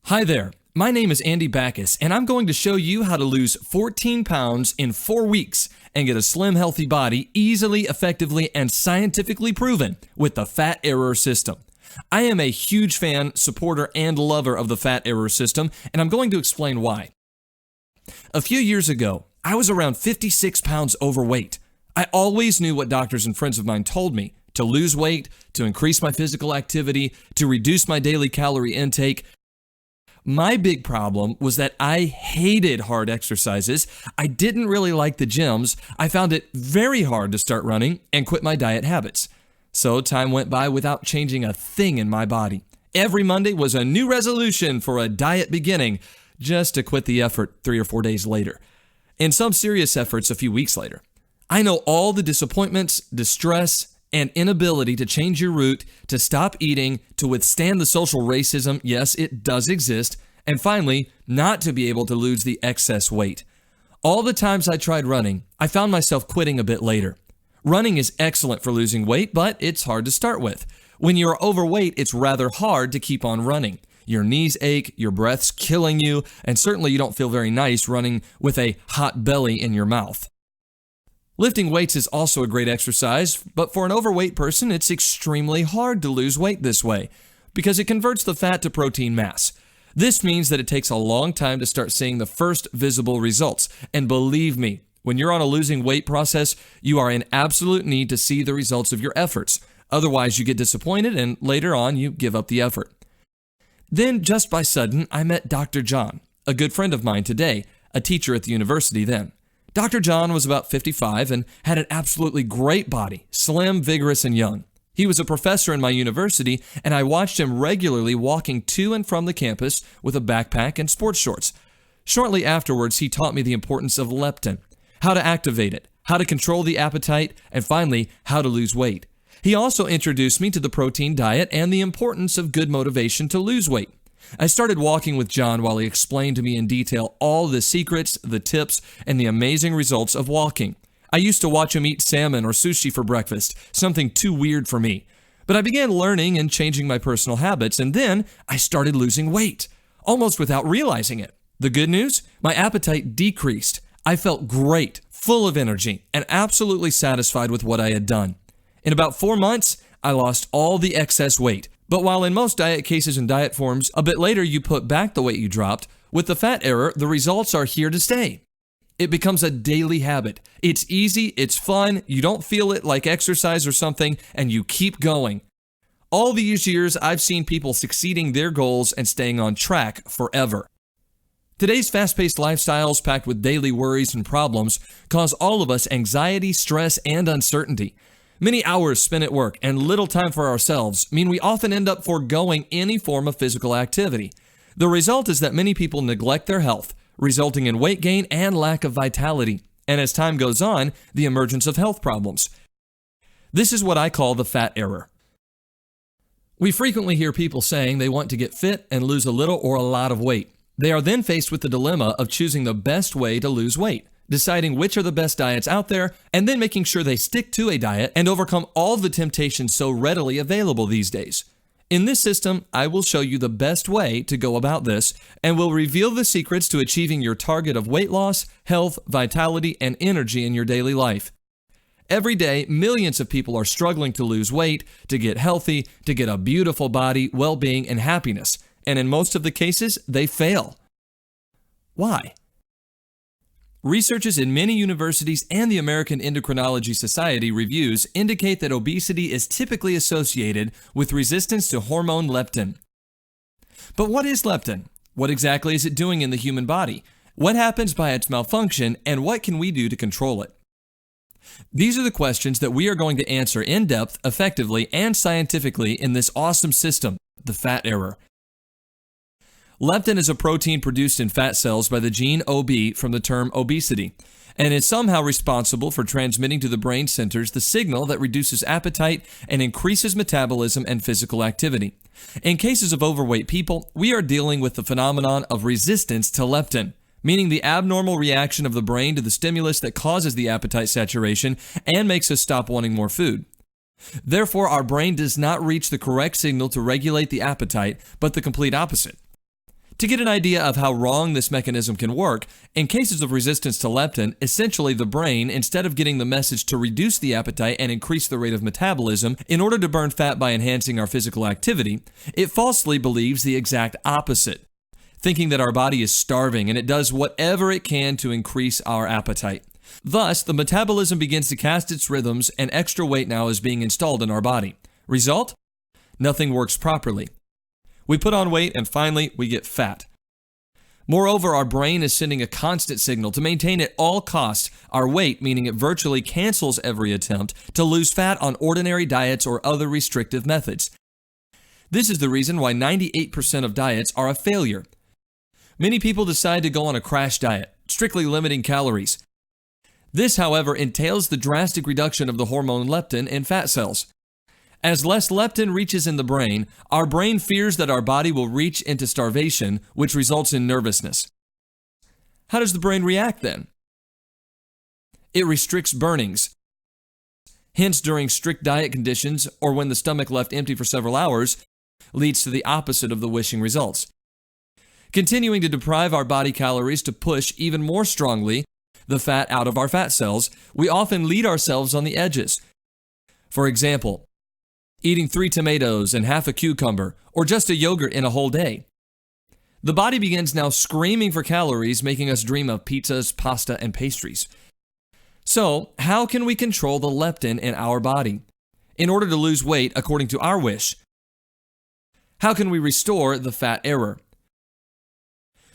Hi there, my name is Andy Backus, and I'm going to show you how to lose 14 pounds in 4 weeks and get a slim, healthy body easily, effectively, and scientifically proven with the Fat Error System. I am a huge fan, supporter, and lover of the Fat Error System, and I'm going to explain why. A few years ago, I was around 56 pounds overweight. I always knew what doctors and friends of mine told me: to lose weight, to increase my physical activity, to reduce my daily calorie intake. My big problem was that I hated hard exercises. I didn't really like the gyms. I found it very hard to start running and quit my diet habits. So time went by without changing a thing in my body. Every Monday was a new resolution for a diet beginning, just to quit the effort 3 or 4 days later, and some serious efforts a few weeks later. I know all the disappointments, distress, and inability to change your route, to stop eating, to withstand the social racism, yes, it does exist, and finally, not to be able to lose the excess weight. All the times I tried running, I found myself quitting a bit later. Running is excellent for losing weight, but it's hard to start with. When you're overweight, it's rather hard to keep on running. Your knees ache, your breath's killing you, and certainly you don't feel very nice running with a hot belly in your mouth. Lifting weights is also a great exercise, but for an overweight person, it's extremely hard to lose weight this way because it converts the fat to protein mass. This means that it takes a long time to start seeing the first visible results. And believe me, when you're on a losing weight process, you are in absolute need to see the results of your efforts. Otherwise, you get disappointed and later on, you give up the effort. Then, just by sudden, I met Dr. John, a good friend of mine today, a teacher at the university then. Dr. John was about 55 and had an absolutely great body, slim, vigorous, and young. He was a professor in my university, and I watched him regularly walking to and from the campus with a backpack and sports shorts. Shortly afterwards, he taught me the importance of leptin, how to activate it, how to control the appetite, and finally, how to lose weight. He also introduced me to the protein diet and the importance of good motivation to lose weight. I started walking with John while he explained to me in detail all the secrets, the tips, and the amazing results of walking. I used to watch him eat salmon or sushi for breakfast, something too weird for me. But I began learning and changing my personal habits, and then I started losing weight, almost without realizing it. The good news? My appetite decreased. I felt great, full of energy, and absolutely satisfied with what I had done. In about 4 months, I lost all the excess weight. But while in most diet cases and diet forms, a bit later you put back the weight you dropped, with the Fat Error, the results are here to stay. It becomes a daily habit. It's easy, it's fun, you don't feel it like exercise or something, and you keep going. All these years, I've seen people succeeding their goals and staying on track forever. Today's fast-paced lifestyles packed with daily worries and problems cause all of us anxiety, stress, and uncertainty. Many hours spent at work and little time for ourselves mean we often end up foregoing any form of physical activity. The result is that many people neglect their health, resulting in weight gain and lack of vitality, and as time goes on, the emergence of health problems. This is what I call the Fat Error. We frequently hear people saying they want to get fit and lose a little or a lot of weight. They are then faced with the dilemma of choosing the best way to lose weight, deciding which are the best diets out there, and then making sure they stick to a diet and overcome all the temptations so readily available these days. In this system, I will show you the best way to go about this and will reveal the secrets to achieving your target of weight loss, health, vitality, and energy in your daily life. Every day, millions of people are struggling to lose weight, to get healthy, to get a beautiful body, well-being, and happiness. And in most of the cases, they fail. Why? Researchers in many universities and the American Endocrinology Society reviews indicate that obesity is typically associated with resistance to hormone leptin. But what is leptin? What exactly is it doing in the human body? What happens by its malfunction, and what can we do to control it? These are the questions that we are going to answer in depth, effectively, and scientifically in this awesome system, the Fat Error. Leptin is a protein produced in fat cells by the gene Ob from the term obesity, and is somehow responsible for transmitting to the brain centers the signal that reduces appetite and increases metabolism and physical activity. In cases of overweight people, we are dealing with the phenomenon of resistance to leptin, meaning the abnormal reaction of the brain to the stimulus that causes the appetite saturation and makes us stop wanting more food. Therefore, our brain does not reach the correct signal to regulate the appetite, but the complete opposite. To get an idea of how wrong this mechanism can work, in cases of resistance to leptin, essentially the brain, instead of getting the message to reduce the appetite and increase the rate of metabolism in order to burn fat by enhancing our physical activity, it falsely believes the exact opposite, thinking that our body is starving and it does whatever it can to increase our appetite. Thus, the metabolism begins to cast its rhythms and extra weight now is being installed in our body. Result? Nothing works properly. We put on weight and finally we get fat. Moreover, our brain is sending a constant signal to maintain at all costs our weight, meaning it virtually cancels every attempt to lose fat on ordinary diets or other restrictive methods. This is the reason why 98% of diets are a failure. Many people decide to go on a crash diet, strictly limiting calories. This, however, entails the drastic reduction of the hormone leptin in fat cells. As less leptin reaches in the brain, our brain fears that our body will reach into starvation, which results in nervousness. How does the brain react then? It restricts burnings. Hence, during strict diet conditions, or when the stomach left empty for several hours, leads to the opposite of the wishing results. Continuing to deprive our body calories to push even more strongly the fat out of our fat cells, we often lead ourselves on the edges. For example, eating 3 tomatoes and half a cucumber, or just a yogurt in a whole day. The body begins now screaming for calories, making us dream of pizzas, pasta, and pastries. So, how can we control the leptin in our body in order to lose weight according to our wish? How can we restore the fat error?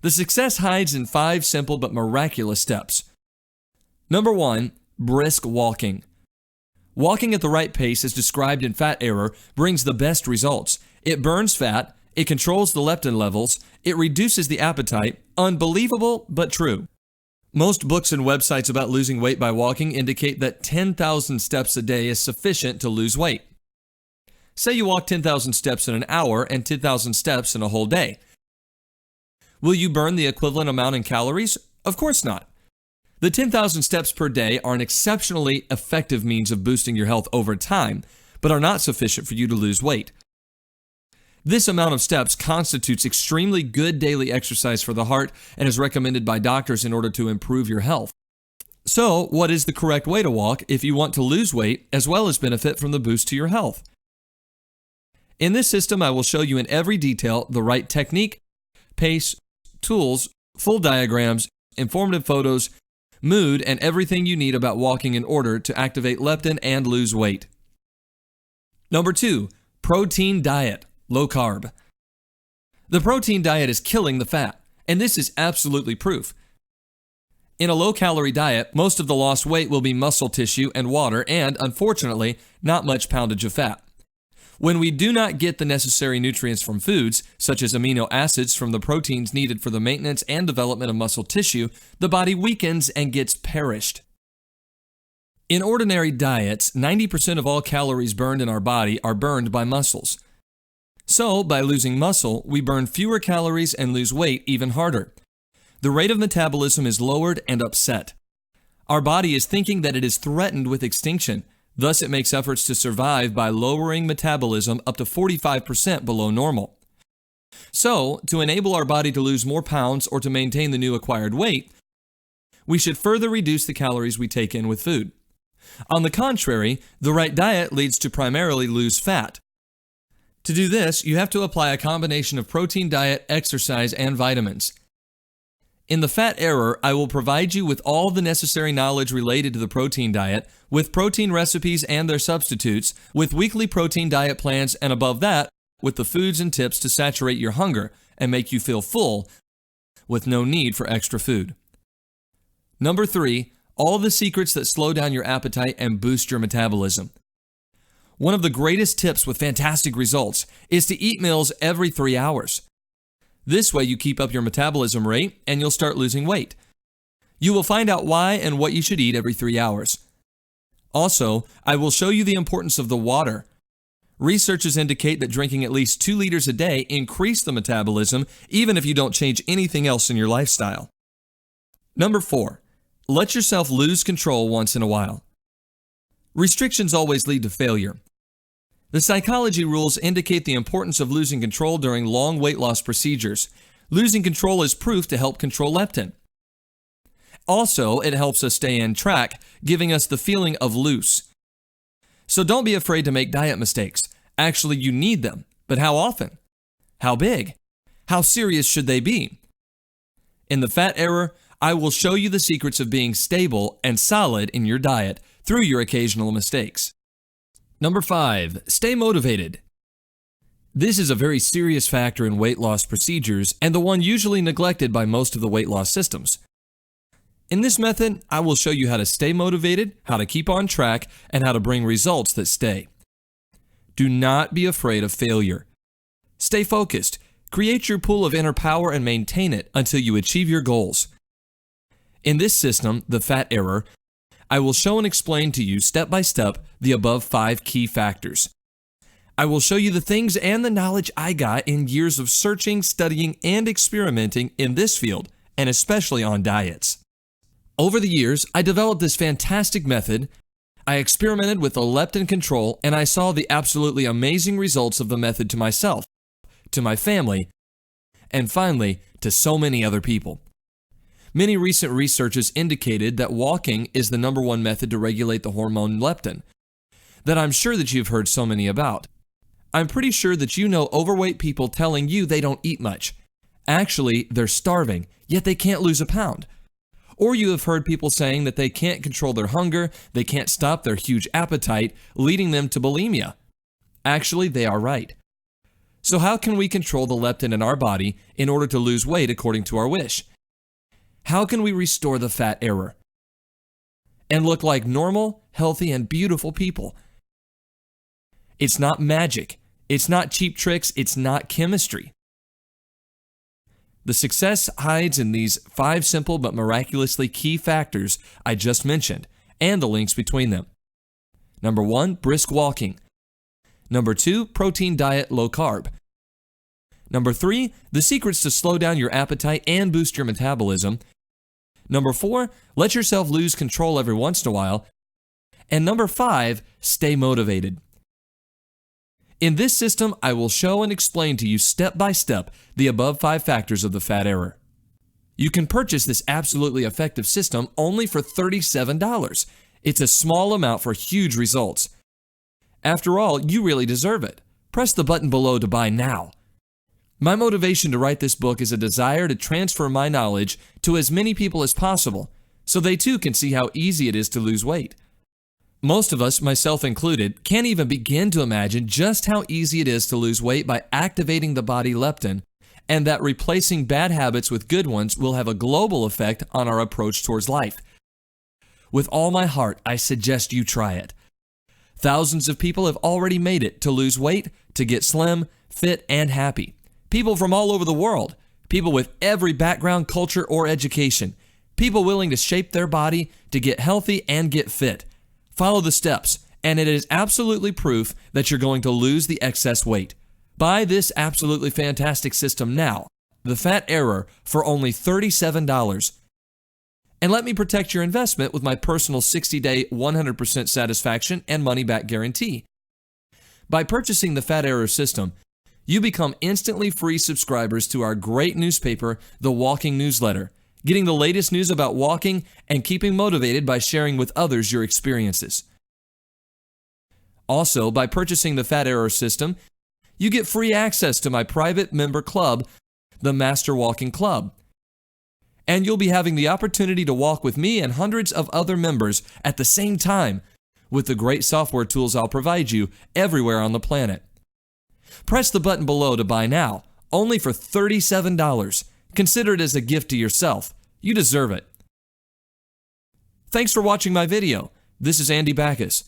The success hides in 5 simple but miraculous steps. Number 1, brisk walking. Walking at the right pace, as described in Fat Error, brings the best results. It burns fat, it controls the leptin levels, it reduces the appetite. Unbelievable, but true. Most books and websites about losing weight by walking indicate that 10,000 steps a day is sufficient to lose weight. Say you walk 10,000 steps in an hour and 10,000 steps in a whole day. Will you burn the equivalent amount in calories? Of course not. The 10,000 steps per day are an exceptionally effective means of boosting your health over time, but are not sufficient for you to lose weight. This amount of steps constitutes extremely good daily exercise for the heart and is recommended by doctors in order to improve your health. So, what is the correct way to walk if you want to lose weight as well as benefit from the boost to your health? In this system, I will show you in every detail the right technique, pace, tools, full diagrams, informative photos, mood, and everything you need about walking in order to activate leptin and lose weight. Number 2, protein diet, low carb. The protein diet is killing the fat, and this is absolutely proof. In a low-calorie diet, most of the lost weight will be muscle tissue and water and, unfortunately, not much poundage of fat. When we do not get the necessary nutrients from foods, such as amino acids from the proteins needed for the maintenance and development of muscle tissue, the body weakens and gets perished. In ordinary diets, 90% of all calories burned in our body are burned by muscles. So, by losing muscle, we burn fewer calories and lose weight even harder. The rate of metabolism is lowered and upset. Our body is thinking that it is threatened with extinction. Thus, it makes efforts to survive by lowering metabolism up to 45% below normal. So, to enable our body to lose more pounds or to maintain the new acquired weight, we should further reduce the calories we take in with food. On the contrary, the right diet leads to primarily lose fat. To do this, you have to apply a combination of protein diet, exercise, and vitamins. In the Fat Error, I will provide you with all the necessary knowledge related to the protein diet, with protein recipes and their substitutes, with weekly protein diet plans, and above that, with the foods and tips to saturate your hunger and make you feel full with no need for extra food. Number 3, all the secrets that slow down your appetite and boost your metabolism. One of the greatest tips with fantastic results is to eat meals every 3 hours. This way you keep up your metabolism rate and you'll start losing weight. You will find out why and what you should eat every 3 hours. Also, I will show you the importance of the water. Researchers indicate that drinking at least 2 liters a day increase the metabolism even if you don't change anything else in your lifestyle. Number 4, let yourself lose control once in a while. Restrictions always lead to failure. The psychology rules indicate the importance of losing control during long weight loss procedures. Losing control is proof to help control leptin. Also, it helps us stay in track, giving us the feeling of loose. So don't be afraid to make diet mistakes. Actually, you need them. But how often? How big? How serious should they be? In the Fat Error, I will show you the secrets of being stable and solid in your diet through your occasional mistakes. Number 5, stay motivated. This is a very serious factor in weight loss procedures and the one usually neglected by most of the weight loss systems. In this method, I will show you how to stay motivated, how to keep on track, and how to bring results that stay. Do not be afraid of failure. Stay focused. Create your pool of inner power and maintain it until you achieve your goals. In this system, the Fat Error, I will show and explain to you step by step the above 5 key factors. I will show you the things and the knowledge I got in years of searching, studying, and experimenting in this field, and especially on diets. Over the years, I developed this fantastic method. I experimented with the leptin control, and I saw the absolutely amazing results of the method to myself, to my family, and finally, to so many other people. Many recent researches indicated that walking is the #1 method to regulate the hormone leptin, that I'm sure that you've heard so many about. I'm pretty sure that you know overweight people telling you they don't eat much. Actually, they're starving, yet they can't lose a pound. Or you have heard people saying that they can't control their hunger, they can't stop their huge appetite, leading them to bulimia. Actually, they are right. So how can we control the leptin in our body in order to lose weight according to our wish? How can we restore the Fat Error and look like normal, healthy, and beautiful people? It's not magic. It's not cheap tricks. It's not chemistry. The success hides in these 5 simple but miraculously key factors I just mentioned, and the links between them. Number 1, brisk walking. Number 2, protein diet, low carb. Number 3, the secrets to slow down your appetite and boost your metabolism. Number 4, let yourself lose control every once in a while. And number 5, stay motivated. In this system, I will show and explain to you step by step the above 5 factors of the Fat Error. You can purchase this absolutely effective system only for $37. It's a small amount for huge results. After all, you really deserve it. Press the button below to buy now. My motivation to write this book is a desire to transfer my knowledge to as many people as possible, so they too can see how easy it is to lose weight. Most of us, myself included, can't even begin to imagine just how easy it is to lose weight by activating the body leptin, and that replacing bad habits with good ones will have a global effect on our approach towards life. With all my heart, I suggest you try it. Thousands of people have already made it to lose weight, to get slim, fit, and happy. People from all over the world, people with every background, culture, or education, people willing to shape their body to get healthy and get fit. Follow the steps, and it is absolutely proof that you're going to lose the excess weight. Buy this absolutely fantastic system now, the Fat Error, for only $37. And let me protect your investment with my personal 60-day 100% satisfaction and money-back guarantee. By purchasing the Fat Error system, you become instantly free subscribers to our great newspaper, The Walking Newsletter, getting the latest news about walking and keeping motivated by sharing with others your experiences. Also, by purchasing the Fat Error system, you get free access to my private member club, the Master Walking Club. And you'll be having the opportunity to walk with me and hundreds of other members at the same time with the great software tools I'll provide you everywhere on the planet. Press the button below to buy now, only for $37. Consider it as a gift to yourself. You deserve it. Thanks for watching my video. This is Andy Backus.